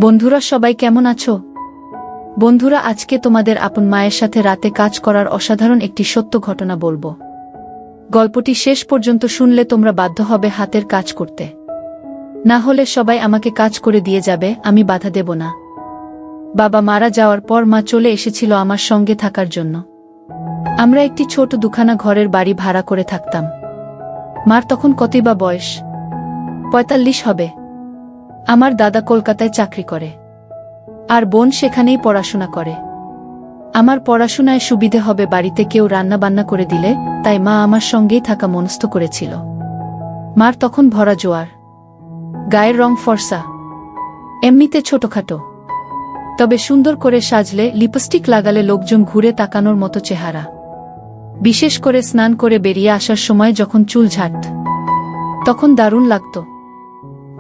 বন্ধুরা সবাই কেমন আছো? বন্ধুরা আজকে তোমাদের আপন মায়ের সাথে রাতে কাজ করার অসাধারণ একটি সত্য ঘটনা বলবো। গল্পটি শেষ পর্যন্ত শুনলে তোমরা বাধ্য হবে হাতের কাজ করতে। না হলে সবাই আমাকে কাজ করে দিয়ে যাবে, আমি বাধা দেব না। বাবা মারা যাওয়ার পর মা চলে এসেছিল আমার সঙ্গে থাকার জন্য। আমরা একটি ছোট দুখানা ঘরের বাড়ি ভাড়া করে থাকতাম। মার তখন কতই বা বয়স, ৪৫ হবে। আমার দাদা কলকাতায় চাকরি করে, আর বোন সেখানেই পড়াশোনা করে। আমার পড়াশোনায় সুবিধে হবে বাড়িতে কেউ রান্না বান্না করে দিলে, তাই মা আমার সঙ্গেই থাকা মনস্থ করেছিল। মার তখন ভরা জোয়ার, গায়ের রং ফর্সা, এমনিতে ছোটখাটো, তবে সুন্দর করে সাজলে লিপস্টিক লাগালে লোকজন ঘুরে তাকানোর মতো চেহারা। বিশেষ করে স্নান করে বেরিয়ে আসার সময় যখন চুল ঝাঁট, তখন দারুণ লাগত।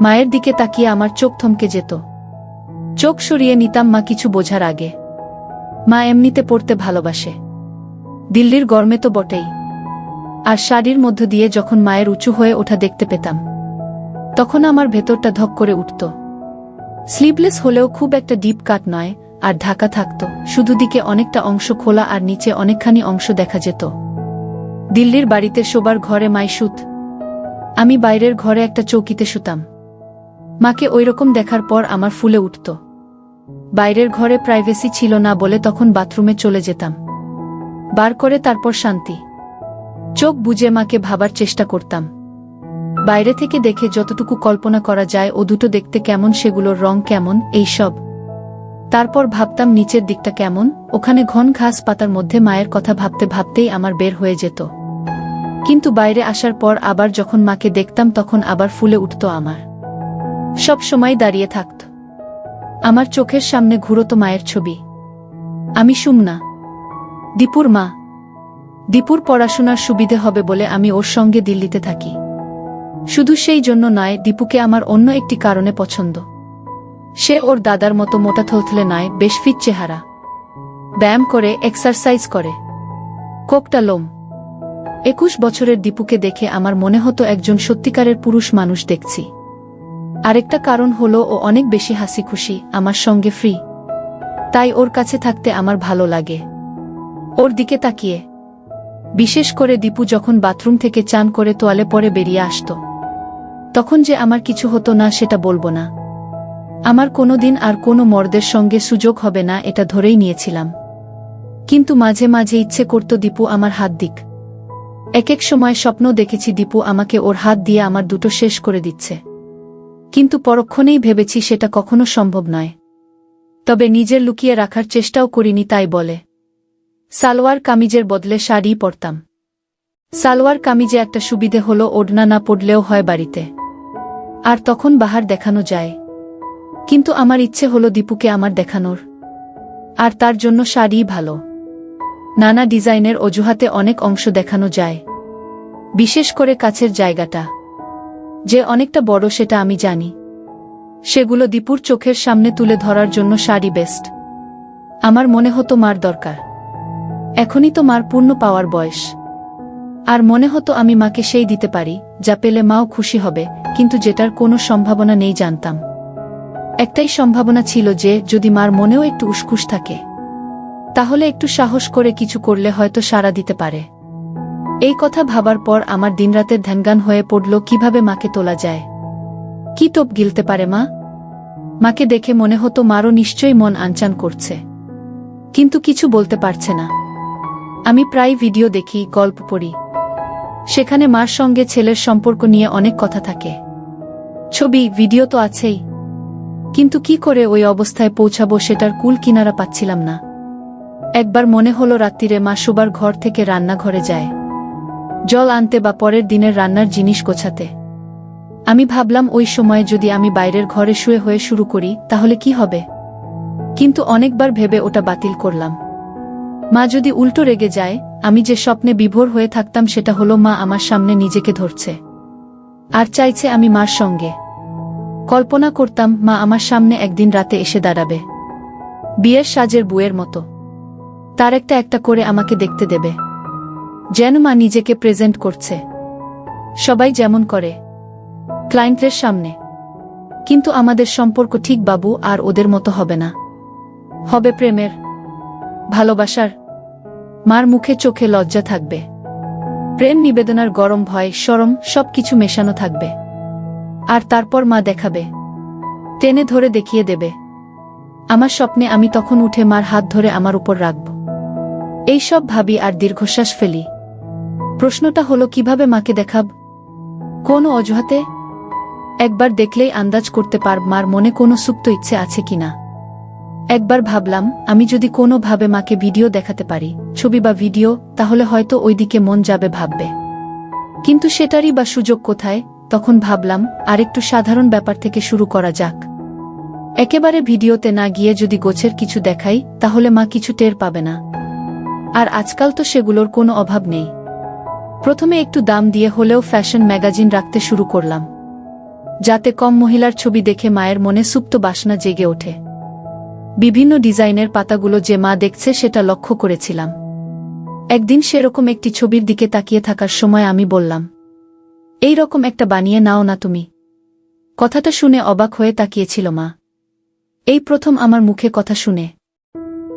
মায়ের দিকে তাকিয়ে আমার চোখ থমকে যেত। চোখ সরিয়ে নিতাম মা কিছু বোঝার আগে। মা এমনিতে পড়তে ভালোবাসে, দিল্লির গরমে তো বটেই। আর শাড়ির মধ্য দিয়ে যখন মায়ের উঁচু হয়ে ওঠা দেখতে পেতাম, তখন আমার ভেতরটা ধক করে উঠত। স্লিভলেস হলেও খুব একটা ডিপ কাট নয়, আর ঢাকা থাকত, শুধু দিকে অনেকটা অংশ খোলা আর নিচে অনেকখানি অংশ দেখা যেত। দিল্লির বাড়িতে শোবার ঘরে মাই শুত, আমি বাইরের ঘরে একটা চৌকিতে শুতাম। মাকে ওইরকম দেখার পর আমার ফুলে উঠত। বাইরের ঘরে প্রাইভেসি ছিল না বলে তখন বাথরুমে চলে যেতাম, বার করে তারপর শান্তি চোখ বুজে মাকে ভাবার চেষ্টা করতাম। বাইরে থেকে দেখে যতটুকু কল্পনা করা যায়, ও দুটো দেখতে কেমন, সেগুলোর রং কেমন, এই সব। তারপর ভাবতাম নিচের দিকটা কেমন, ওখানে ঘন ঘাস পাতার মধ্যে মায়ের কথা ভাবতে ভাবতেই আমার বের হয়ে যেত। কিন্তু বাইরে আসার পর আবার যখন মাকে দেখতাম, তখন আবার ফুলে উঠত আমার। সব সময় দাঁড়িয়ে থাকত আমার চোখের সামনে ঘুরত মায়ের ছবি। আমি সুমনা, দীপুর মা। দীপুর পড়াশোনার সুবিধে হবে বলে আমি ওর সঙ্গে দিল্লিতে থাকি। শুধু সেই জন্য নয়, দীপুকে আমার অন্য একটি কারণে পছন্দ। সে ওর দাদার মতো মোটা থলথলে নয়, বেশ ফিট চেহারা, ব্যায়াম করে, এক্সারসাইজ করে, কোকটা লোম। ২১ বছরের দীপুকে দেখে আমার মনে হতো একজন সত্যিকারের পুরুষ মানুষ দেখছি। আরেকটা কারণ হলো ও অনেক বেশি হাসি খুশি, আমার সঙ্গে ফ্রি। তাই ওর কাছে থাকতে আমার ভালো লাগে, ওর দিকে তাকিয়ে। বিশেষ করে দীপু যখন বাথরুম থেকে চান করে তোয়ালে পরে বেরিয়ে আসত, তখন যে আমার কিছু হতো না সেটা বলবো না। আমার কোনোদিন আর কোনো মর্দের সঙ্গে সুযোগ হবে না, এটা ধরেই নিয়েছিলাম। কিন্তু মাঝে মাঝে ইচ্ছে করত দীপু আমার হাত দিক। এক এক সময় স্বপ্ন দেখেছি দীপু আমাকে ওর হাত দিয়ে আমার দুটো শেষ করে দিচ্ছে। কিন্তু পরক্ষণেই ভেবেছি সেটা কখনো সম্ভব নয়। তবে নিজের লুকিয়ে রাখার চেষ্টাও করিনি, তাই বলে সালোয়ার কামিজের বদলে শাড়ি পরতাম। সালোয়ার কামিজে একটা সুবিধে হলো ওড়না না পড়লেও হয় বাড়িতে, আর তখন বাহার দেখানো যায়। কিন্তু আমার ইচ্ছে হলো দীপুকে আমার দেখানোর, আর তার জন্য শাড়িই ভালো। নানা ডিজাইনের অজুহাতে অনেক অংশ দেখানো যায়, বিশেষ করে কাছের জায়গাটা যে অনেকটা বড় সেটা আমি জানি। সেগুলো দীপুর চোখের সামনে তুলে ধরার জন্য শাড়ি বেস্ট। আমার মনে হতো মার দরকার, এখনই তো মার পূর্ণ পাওয়ার বয়স। আর মনে হতো আমি মাকে সেই দিতে পারি যা পেলে মাও খুশি হবে, কিন্তু যেটার কোনো সম্ভাবনা নেই জানতাম। একটাই সম্ভাবনা ছিল যে যদি মার মনেও একটু উসখুস থাকে, তাহলে একটু সাহস করে কিছু করলে হয়তো সাড়া দিতে পারে। এই কথা ভাবার পর আমার দিনরাতের ধ্যানগান হয়ে পড়ল কিভাবে মাকে তোলা যায়। কি টোপ গিলতে পারে মা? মাকে দেখে মনে হতো মারও নিশ্চয়ই মন আনচান করছে, কিন্তু কিছু বলতে পারছে না। আমি প্রায় ভিডিও দেখি, গল্প পড়ি, সেখানে মার সঙ্গে ছেলের সম্পর্ক নিয়ে অনেক কথা থাকে। ছবি ভিডিও তো আছেই, কিন্তু কি করে ওই অবস্থায় পৌঁছাবো সেটার কুল কিনারা পাচ্ছিলাম না। একবার মনে হলো রাত্রিরে মা শোবার ঘর থেকে রান্নাঘরে যায় জল আনতে বা পরের দিনের রান্নার জিনিস গোছাতে। আমি ভাবলাম ওই সময়ে যদি আমি বাইরের ঘরে শুয়ে হয়ে শুরু করি তাহলে কি হবে, কিন্তু অনেকবার ভেবে ওটা বাতিল করলাম। মা যদি উল্টো রেগে যায়, আমি যে স্বপ্নে বিভোর হয়ে থাকতাম সেটা হলো মা আমার সামনে নিজেকে ধরছে আর চাইছে আমি মার সঙ্গে। কল্পনা করতাম মা আমার সামনে একদিন রাতে এসে দাঁড়াবে, বিয়ের সাজের বুয়ের মতো, তার একটা একটা করে আমাকে দেখতে দেবে, যেন মা নিজেকে প্রেজেন্ট করছে, সবাই যেমন করে ক্লায়েন্টের সামনে। কিন্তু আমাদের সম্পর্ক ঠিক বাবু আর ওদের মতো হবে না। হবে প্রেমের, ভালোবাসার। মার মুখে চোখে লজ্জা থাকবে, প্রেম নিবেদনার গরম ভয় শরম সবকিছু মেশানো থাকবে। আর তারপর মা দেখাবে, টেনে ধরে দেখিয়ে দেবে। আমার স্বপ্নে আমি তখন উঠে মার হাত ধরে আমার উপর রাখব। এই সব ভাবি আর দীর্ঘশ্বাস ফেলি। প্রশ্নটা হলো কিভাবে মাকে দেখাব? কোন অজুহাতে? একবার দেখলেই আন্দাজ করতে পারব মার মনে কোনো সুপ্ত ইচ্ছে আছে কিনা। একবার ভাবলাম আমি যদি কোনো ভাবে মাকে ভিডিও দেখাতে পারি, ছবি বা ভিডিও, তাহলে হয়তো ওইদিকে মন যাবে ভাববে। কিন্তু সেটারই বা সুযোগ কোথায়? তখন ভাবলাম আরেকটু সাধারণ ব্যাপার থেকে শুরু করা যাক। একেবারে ভিডিওতে না গিয়ে যদি গোছের কিছু দেখাই, তাহলে মা কিছু টের পাবে না। আর আজকাল তো সেগুলোর কোনো অভাব নেই। প্রথমে একটু দাম দিয়ে হলেও ফ্যাশন ম্যাগাজিন রাখতে শুরু করলাম, যাতে কম মহিলার ছবি দেখে মায়ের মনে সুপ্ত বাসনা জেগে ওঠে। বিভিন্ন ডিজাইনের পাতাগুলো যে মা দেখছে সেটা লক্ষ্য করেছিলাম। একদিন সেরকম একটি ছবির দিকে তাকিয়ে থাকার সময় আমি বললাম, এই রকম একটা বানিয়ে নাও না তুমি। কথাটা শুনে অবাক হয়ে তাকিয়েছিল মা। এই প্রথম আমার মুখে কথা শুনে।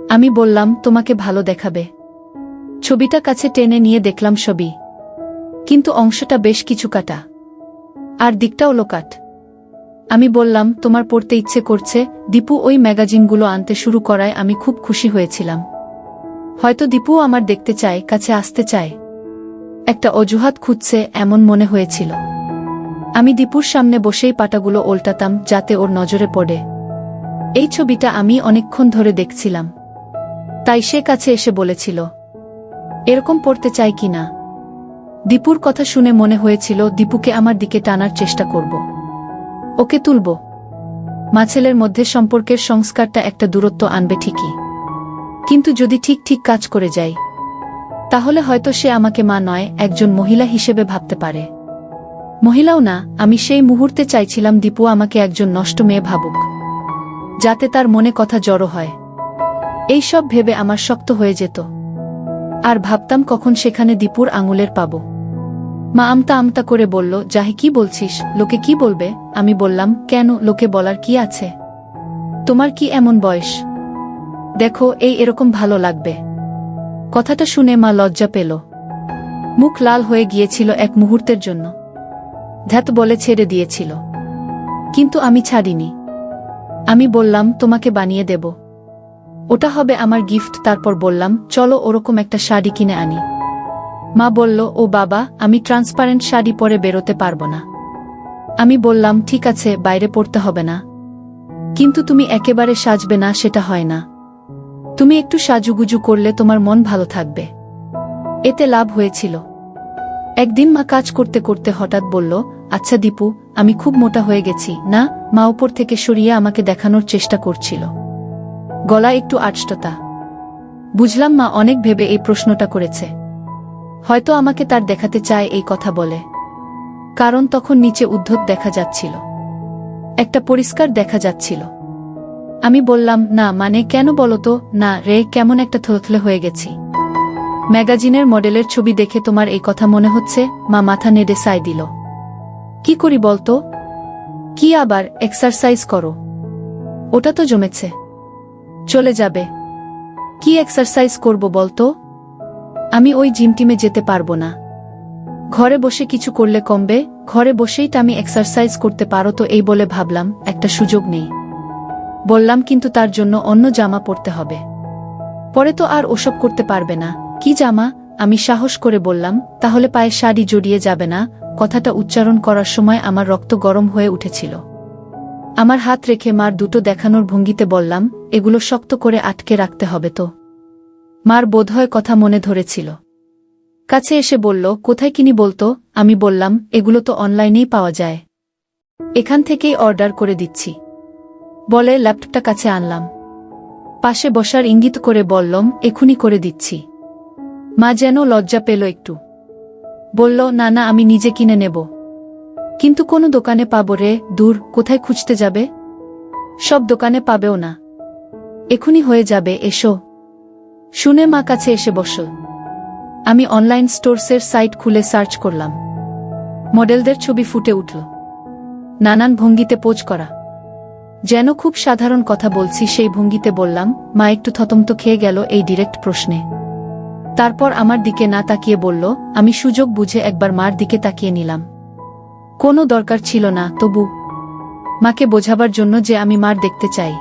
আমি বললাম, তোমাকে ভালো দেখাবে। ছবিটা কাছে টেনে নিয়ে দেখলাম ছবি, কিন্তু অংশটা বেশ কিছু কাটা, আর দিকটাও লোকাট। আমি বললাম, তোমার পড়তে ইচ্ছে করছে। দীপু ওই ম্যাগাজিনগুলো আনতে শুরু করায় আমি খুব খুশি হয়েছিলাম। হয়তো দীপুও আমার দেখতে চায়, কাছে আসতে চায়, একটা অজুহাত খুঁজছে এমন মনে হয়েছিল। আমি দীপুর সামনে বসেই পাতাগুলো ওল্টাতাম যাতে ওর নজরে পড়ে। এই ছবিটা আমি অনেকক্ষণ ধরে দেখছিলাম, তাই সে কাছে এসে বলেছিল, এরকম পড়তে চাই কিনা। দীপুর কথা শুনে মনে হয়েছিল দীপুকে আমার দিকে টানার চেষ্টা করব, ওকে তুলব। মা ছেলের মধ্যে সম্পর্কের সংস্কারটা একটা দূরত্ব আনবে ঠিকই, কিন্তু যদি ঠিক ঠিক কাজ করে যাই, তাহলে হয়তো সে আমাকে মা নয়, একজন মহিলা হিসেবে ভাবতে পারে। মহিলাও না, আমি সেই মুহূর্তে চাইছিলাম দীপু আমাকে একজন নষ্ট মেয়ে ভাবুক, যাতে তার মনে কথা জড়ো হয়। এই সব ভেবে আমার শক্ত হয়ে যেত, আর ভাবতাম কখন সেখানে দীপুর আঙুলের পাব। মা আমতা আমতা করে বলল, জাহি কি বলছিস, লোকে কি বলবে? আমি বললাম, কেন, লোকে বলার কি আছে? তোমার কি এমন বয়স? দেখো, এরকম ভালো লাগবে। কথাটা শুনে মা লজ্জা পেল, মুখ লাল হয়ে গিয়েছিল এক মুহূর্তের জন্য, ধ্যাত বলে ছেড়ে দিয়েছিল। কিন্তু আমি ছাড়িনি। আমি বললাম, তোমাকে বানিয়ে দেব, ওটা হবে আমার গিফট। তারপর বললাম, চলো ওরকম একটা শাড়ি কিনে আনি। মা বলল, ও বাবা, আমি ট্রান্সপারেন্ট শাড়ি পরে বেরোতে পারবো না। আমি বললাম, ঠিক আছে, বাইরে পড়তে হবে না, কিন্তু তুমি একেবারে সাজবে না, সেটা হয় না। তুমি একটু সাজুগুজু করলে তোমার মন ভালো থাকবে। এতে লাভ হয়েছিল। একদিন মা কাজ করতে করতে হঠাৎ বলল, আচ্ছা দীপু, আমি খুব মোটা হয়ে গেছি না? মা উপর থেকে সরিয়ে আমাকে দেখানোর চেষ্টা করছিল, গলা একটু আটষ্টতা। বুঝলাম মা অনেক ভেবে এই প্রশ্নটা করেছে, হয়তো আমাকে তার দেখাতে চায় এই কথা বলে। কারণ তখন নিচে উদ্ধত দেখা যাচ্ছিল, একটা পরিষ্কার দেখা যাচ্ছিল। আমি বললাম, না মানে কেন বলো তো? না রে, কেমন একটা থলথলে হয়ে গেছি। ম্যাগাজিনের মডেলের ছবি দেখে তোমার এই কথা মনে হচ্ছে? মা মাথা নেড়ে সায় দিল। কি করি বলতো? কি আবার? এক্সারসাইজ করো, ওটা তো জমেছে, চলে যাবে। কি এক্সারসাইজ করব বলতো? আমি ওই জিম টিমে যেতে পারবো না। ঘরে বসে কিছু করলে কমবে, ঘরে বসেই তো আমি এক্সারসাইজ করতে পারো তো। এই বলে ভাবলাম একটা সুযোগ নেই। বললাম, কিন্তু তার জন্য অন্য জামা পরতে হবে, পরে তো আর ওসব করতে পারবে না। কি জামা? আমি সাহস করে বললাম, তাহলে পায়ে শাড়ি জড়িয়ে যাবে না? কথাটা উচ্চারণ করার সময় আমার রক্ত গরম হয়ে উঠেছিল। আমার হাত রেখে মার দুটো দেখানোর ভঙ্গিতে বললাম, এগুলো শক্ত করে আটকে রাখতে হবে তো। মার বোধহয় কথা মনে ধরেছিল, কাছে এসে বলল, কোথায় কিনি বলতো? আমি বললাম, এগুলো তো অনলাইনেই পাওয়া যায়, এখান থেকেই অর্ডার করে দিচ্ছি। বলে ল্যাপটপটা কাছে আনলাম, পাশে বসার ইঙ্গিত করে বললাম, এখুনি করে দিচ্ছি। মা যেন লজ্জা পেল একটু, বলল, না না, আমি নিজে কিনে নেব। কিন্তু কোনো দোকানে পাবো রে? দূর, কোথায় খুঁজতে যাবে? সব দোকানে পাবেও না, এখুনি হয়ে যাবে, এসো। শুনে মা কাছে এসে বসল। আমি অনলাইন স্টোরসের সাইট খুলে সার্চ করলাম। মডেলদের ছবি ফুটে উঠল, নানান ভঙ্গিতে পোজ করা। যেন খুব সাধারণ কথা বলছি সেই ভঙ্গিতে বললাম। মা একটু থতমত খেয়ে গেল এই ডিরেক্ট প্রশ্নে। তারপর আমার দিকে না তাকিয়ে বলল। আমি সুযোগ বুঝে একবার মার দিকে তাকিয়ে নিলাম। কোনো দরকার ছিল না, তবু মাকে বোঝাবার জন্য যে আমি মার দেখতে চাই।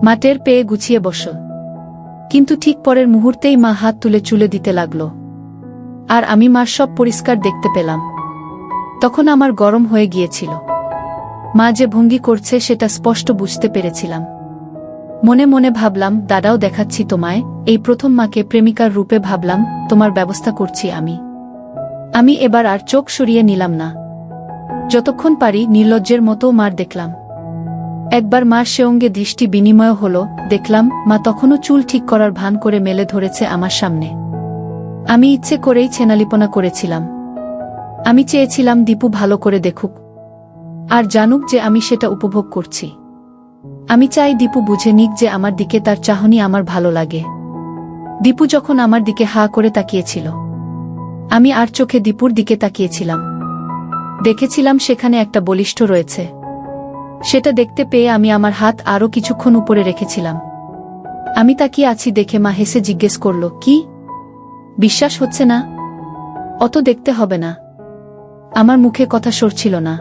মা টের পেয়ে গুছিয়ে বসল, কিন্তু ঠিক পরের মুহূর্তেই মা হাত তুলে চুলে দিতে লাগল। আর আমি মার সব পরিষ্কার দেখতে পেলাম। তখন আমার গরম হয়ে গিয়েছিল। মা যে ভঙ্গি করছে সেটা স্পষ্ট বুঝতে পেরেছিলাম। মনে মনে ভাবলাম, দাদাও দেখাচ্ছি তোমায়, এই প্রথম মাকে প্রেমিকার রূপে ভাবলাম, তোমার ব্যবস্থা করছি আমি। আমি এবার আর চোখ সরিয়ে নিলাম না। যতক্ষণ পারি নির্লজ্জের মতো মার দেখলাম। একবার মার সঙ্গে দৃষ্টি বিনিময় হল, দেখলাম মা তখনও চুল ঠিক করার ভান করে মেলে ধরেছে আমার সামনে। আমি ইচ্ছে করেই ছেনালিপনা করেছিলাম। আমি চেয়েছিলাম দীপু ভালো করে দেখুক আর জানুক যে আমি সেটা উপভোগ করছি। আমি চাই দীপু বুঝে নিক যে আমার দিকে তার চাহনি আমার ভালো লাগে। দীপু যখন আমার দিকে হা করে তাকিয়েছিল, আমি আর চোখে দীপুর দিকে তাকিয়েছিলাম। দেখেছিলাম সেখানে একটা বলিষ্ঠ রয়েছে। সেটা দেখতে পেয়ে আমি আমার হাত আরও কিছুক্ষণ উপরে রেখেছিলাম। আমি তাকিয়ে আছি দেখে মা হেসে জিজ্ঞেস করল, কি বিশ্বাস হচ্ছে না? অত দেখতে হবে না। আমার মুখে কথা সরছিল না।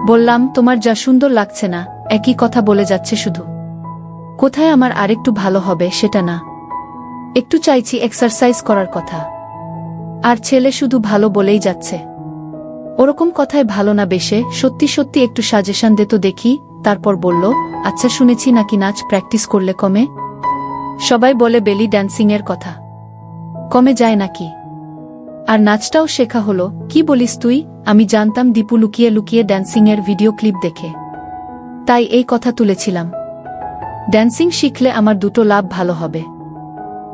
বললাম, তোমার যা সুন্দর লাগছে না, একই কথা বলে যাচ্ছে শুধু। কোথায় আমার আরেকটু ভালো হবে সেটা না, একটু চাইছি এক্সারসাইজ করার কথা। আর ছেলে শুধু ভালো বলেই যাচ্ছে। ওরকম কথায় ভালো না বেশে, সত্যি সত্যি একটু সাজেশন দে তো দেখি। তারপর বলল, আচ্ছা শুনেছি নাকি নাচ প্র্যাকটিস করলে কমে? সবাই বলে বেলি ড্যান্সিংয়ের কথা, কমে যায় নাকি? আর নাচটাও শেখা হলো? কি বলিস তুই? আমি জানতাম দীপু লুকিয়ে লুকিয়ে ড্যান্সিংয়ের ভিডিও ক্লিপ দেখে, তাই এই কথা তুলেছিলাম। ড্যান্সিং শিখলে আমার দুটো লাভ ভালো হবে।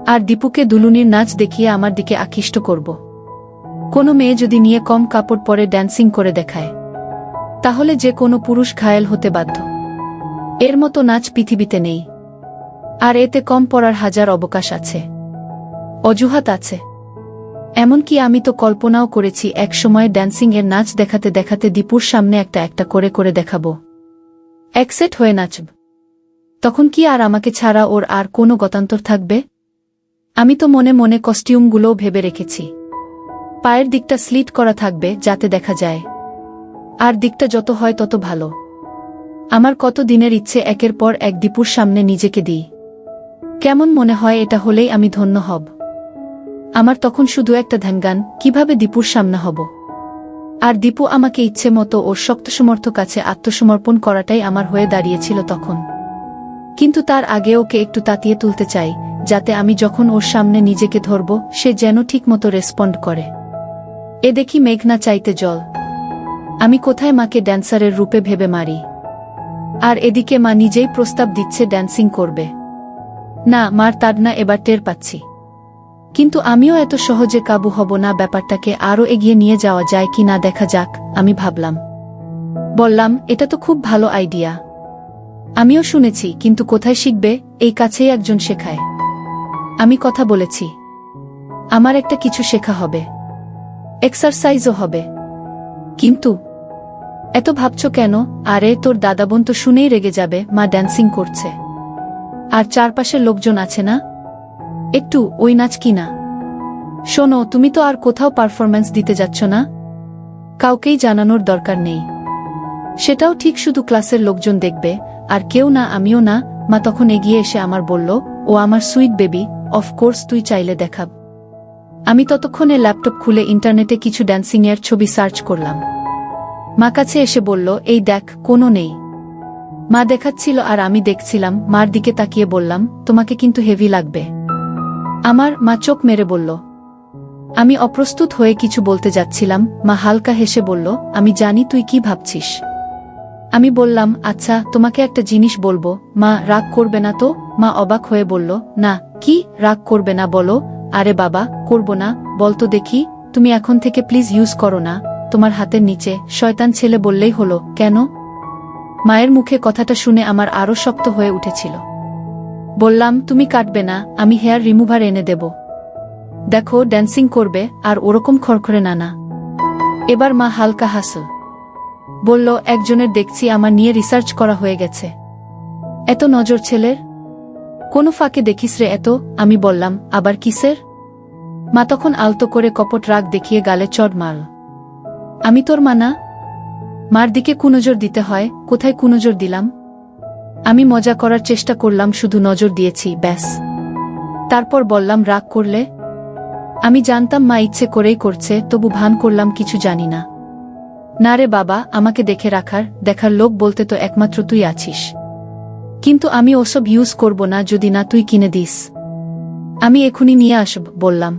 আর দীপুকে দুলুনির নাচ দেখিয়ে আমার দিকে আকৃষ্ট করব। কোনো মেয়ে যদি নিয়ে কম কাপড় পরে ড্যান্সিং করে দেখায়, তাহলে যে কোনো পুরুষ ঘায়েল হতে বাধ্য। এর মতো নাচ পৃথিবীতে নেই। আর এতে কম পড়ার হাজার অবকাশ আছে, অজুহাত আছে। এমনকি আমি তো কল্পনাও করেছি এক সময় ড্যান্সিং এর নাচ দেখাতে দেখাতে দীপুর সামনে একটা একটা করে করে দেখাবো, একসেট হয়ে নাচব। তখন কি আর আমাকে ছাড়া ওর আর কোনো গতান্তর থাকবে? আমি তো মনে মনে কস্টিউমগুলোও ভেবে রেখেছি। পায়ের দিকটা স্লিট করা থাকবে যাতে দেখা যায়, আর দিকটা যত হয় তত ভালো। আমার কত দিনের ইচ্ছে একের পর এক দীপুর সামনে নিজেকে দিই। কেমন মনে হয় এটা হলেই আমি ধন্য হব। আমার তখন শুধু একটা ধ্যানগান, কিভাবে দীপুর সামনে হব। আর দীপু আমাকে ইচ্ছে মতো ওর শক্তসমর্থ কাছে আত্মসমর্পণ করাটাই আমার হয়ে দাঁড়িয়েছিল তখন। কিন্তু তার আগে ওকে একটু তাতিয়ে তুলতে চাই, যাতে আমি যখন ওর সামনে নিজেকে ধরব সে যেন ঠিকমতো রেসপন্ড করে। এ দেখি মেঘনা চাইতে জল। আমি কোথায় মাকে ড্যান্সারের রূপে ভেবে মারি, আর এদিকে মা নিজেই প্রস্তাব দিচ্ছে ড্যান্সিং করবে। না, মার তাড়না এবার টের পাচ্ছি। কিন্তু আমিও এত সহজে কাবু হব না। ব্যাপারটাকে আরও এগিয়ে নিয়ে যাওয়া যায় কি না দেখা যাক, আমি ভাবলাম। বললাম, এটা তো খুব ভালো আইডিয়া। আমিও শুনেছি, কিন্তু কোথায় শিখবে? এই কাছেই একজন শেখায়। আমি কথা বলেছি, আমার একটা কিছু শেখা হবে, এক্সারসাইজও হবে। কিন্তু এত ভাবছ কেন? আরে তোর দাদাবোন তো শুনেই রেগে যাবে, মা ড্যান্সিং করছে। আর চারপাশের লোকজন আছে না, একটু ওই নাচ কি না। শোনো, তুমি তো আর কোথাও পারফরম্যান্স দিতে যাচ্ছ না, কাউকেই জানানোর দরকার নেই। সেটাও ঠিক, শুধু ক্লাসের লোকজন দেখবে, আর কেউ না, আমিও না। মা তখন এগিয়ে এসে আমার বলল, ও আমার সুইট বেবি, অফকোর্স তুই চাইলে দেখাব। আমি ততক্ষণে ল্যাপটপ খুলে ইন্টারনেটে কিছু ড্যান্সিংয়ের ছবি সার্চ করলাম। মা কাছে এসে বলল, এই দেখ, কোনো নেই। মা দেখাচ্ছিল আর আমি দেখছিলাম। মার দিকে তাকিয়ে বললাম, তোমাকে কিন্তু হেভি লাগবে। আমার মা চোখ মেরে বলল। আমি অপ্রস্তুত হয়ে কিছু বলতে যাচ্ছিলাম। মা হালকা হেসে বলল, আমি জানি তুই কি ভাবছিস। আমি বললাম, আচ্ছা তোমাকে একটা জিনিস বলবো। মা রাগ করবে না তো? মা অবাক হয়ে বলল, না। কি রাগ করবে না বলো? আরে বাবা, করব না, বলতো দেখি। তুমি এখন থেকে প্লিজ ইউজ করো না তোমার হাতের নিচে, শয়তান ছেলে বললেই হলো। কেন? মায়ের মুখে কথাটা শুনে আমার আরো শক্ত হয়ে উঠেছিল। বললাম, তুমি কাটবে না, আমি হেয়ার রিমুভার এনে দেব। দেখো, ড্যান্সিং করবে, আর ওরকম খড়খড়ে না। না। এবার মা হালকা হাসল। বলল, একজনের দেখছি আমার নিয়ে রিসার্চ করা হয়ে গেছে। এত নজর ছেলের? কোনো ফাঁকে দেখিস রে এত? আমি বললাম, আবার কিসের? মা তখন আলতো করে কপট রাগ দেখিয়ে গালে চড় মারল। আমি তোর মা না? মার দিকে কুনজর দিতে হয়, কোথায় কুনজর দিলাম? আমি মজা করার চেষ্টা করলাম, শুধু নজর দিয়েছি, ব্যাস। তারপর বললাম, রাগ করলে? আমি জানতাম মা ইচ্ছে করেই করছে, তবু ভান করলাম কিছু জানি না। না রে বাবা, আমাকে দেখার লোক বলতে তো একমাত্র তুই আছিস। কিন্তু আমি ওসব ইউজ করব না যদি না তুই কিনে দিস। আমি এখনই নিয়ে আসব বললাম।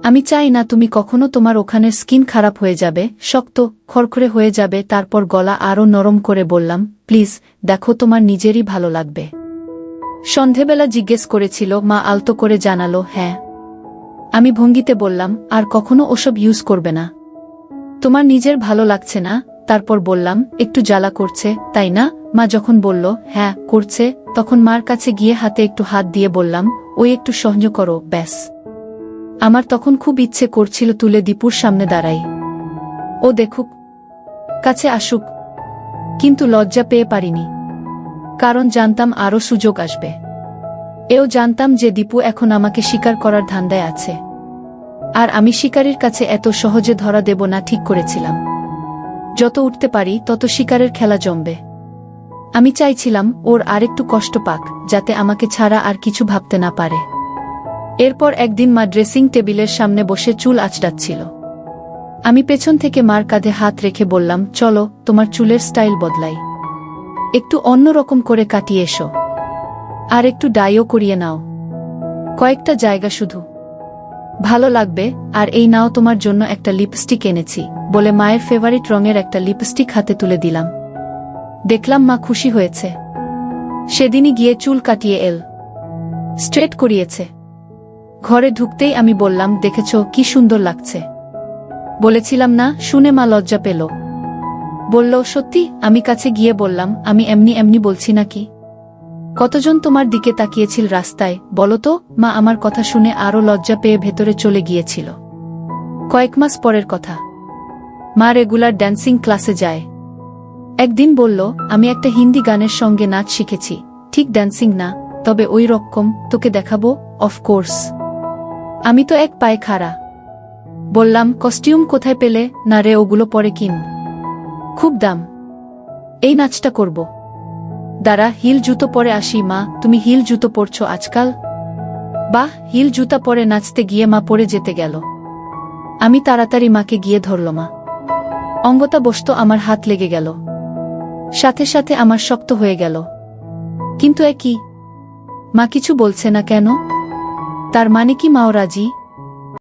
আমি চাই না তুমি কখনো, তোমার ওখানের স্কিন খারাপ হয়ে যাবে, শক্ত খড়খড়ে হয়ে যাবে। তারপর গলা আরও নরম করে বললাম, প্লিজ দেখো, তোমার নিজেরই ভালো লাগবে। সন্ধেবেলা জিজ্ঞেস করেছিল, মা আলতো করে জানালো, হ্যাঁ। আমি ভঙ্গিতে বললাম, আর কখনো ওসব ইউজ করবে না। তোমার নিজের ভালো লাগছে না? তারপর বললাম, একটু জ্বালা করছে তাই না? মা যখন বলল, হ্যাঁ করছে, তখন মার কাছে গিয়ে হাতে একটু হাত দিয়ে বললাম, ওই একটু সহ্য করো, ব্যাস। আমার তখন খুব ইচ্ছে করছিল তুলে দীপুর সামনে দাঁড়াই, ও দেখুক, কাছে আসুক, কিন্তু লজ্জা পেয়ে পারিনি। কারণ জানতাম আরও সুযোগ আসবে। এও জানতাম যে দীপু এখন আমাকে শিকার করার ধান্দায় আছে, আর আমি শিকারীর কাছে এত সহজে ধরা দেব না ঠিক করেছিলাম। যত উঠতে পারি তত শিকারের খেলা জমবে। আমি চাইছিলাম ওর আরেকটু কষ্ট পাক, যাতে আমাকে ছাড়া আর কিছু ভাবতে না পারে। এরপর একদিন মা ড্রেসিং টেবিলের সামনে বসে চুল আঁচড়াচ্ছিল। আমি পেছন থেকে মার কাঁধে হাত রেখে বললাম, চলো তোমার চুলের স্টাইল বদলাই, একটু অন্যরকম করে কাটিয়ে এসো, আর একটু ডাইও করিয়ে নাও, কয়েকটা জায়গা শুধু, ভালো লাগবে। আর এই নাও তোমার জন্য একটা লিপস্টিক এনেছি, বলে মায়ের ফেভারিট রঙের একটা লিপস্টিক হাতে তুলে দিলাম। দেখলাম মা খুশি হয়েছে। সেদিনই গিয়ে চুল কাটিয়ে স্ট্রেট করিয়েছে। ঘরে ঢুকতেই আমি বললাম, দেখেছ কি সুন্দর লাগছে? বলেছিলাম না? শুনে মা লজ্জা পেল। বলল, সত্যি? আমি কাছে গিয়ে বললাম, আমি এমনি এমনি বলছি নাকি? কতজন তোমার দিকে তাকিয়েছিল রাস্তায় বলো তো? মা আমার কথা শুনে আরও লজ্জা পেয়ে ভেতরে চলে গিয়েছিল। কয়েক মাস পরের কথা। মা রেগুলার ড্যান্সিং ক্লাসে যায়। একদিন বলল, আমি একটা হিন্দি গানের সঙ্গে নাচ শিখেছি, ঠিক ড্যান্সিং না, তবে ওই রকম, তোকে দেখাবো। অফকোর্স। আমি তো এক পায়ে খাড়া। বললাম, কস্টিউম কোথায় পেলে? না রে, ওগুলো পরে কিন, খুব দাম। এই নাচটা করব। দাঁড়া, হিল জুতো পরে আসি। মা, তুমি হিল জুতো পরছো আজকাল? বাহ! হিল জুতা পরে নাচতে গিয়ে মা পড়ে যেতে গেল। আমি তাড়াতাড়ি মাকে গিয়ে ধরল। মা অঙ্গতা বসত, আমার হাত লেগে গেল, সাথে সাথে আমার শক্ত হয়ে গেল। কিন্তু কি? মা কিছু বলছে না কেন? তার মানে কি মাও রাজি?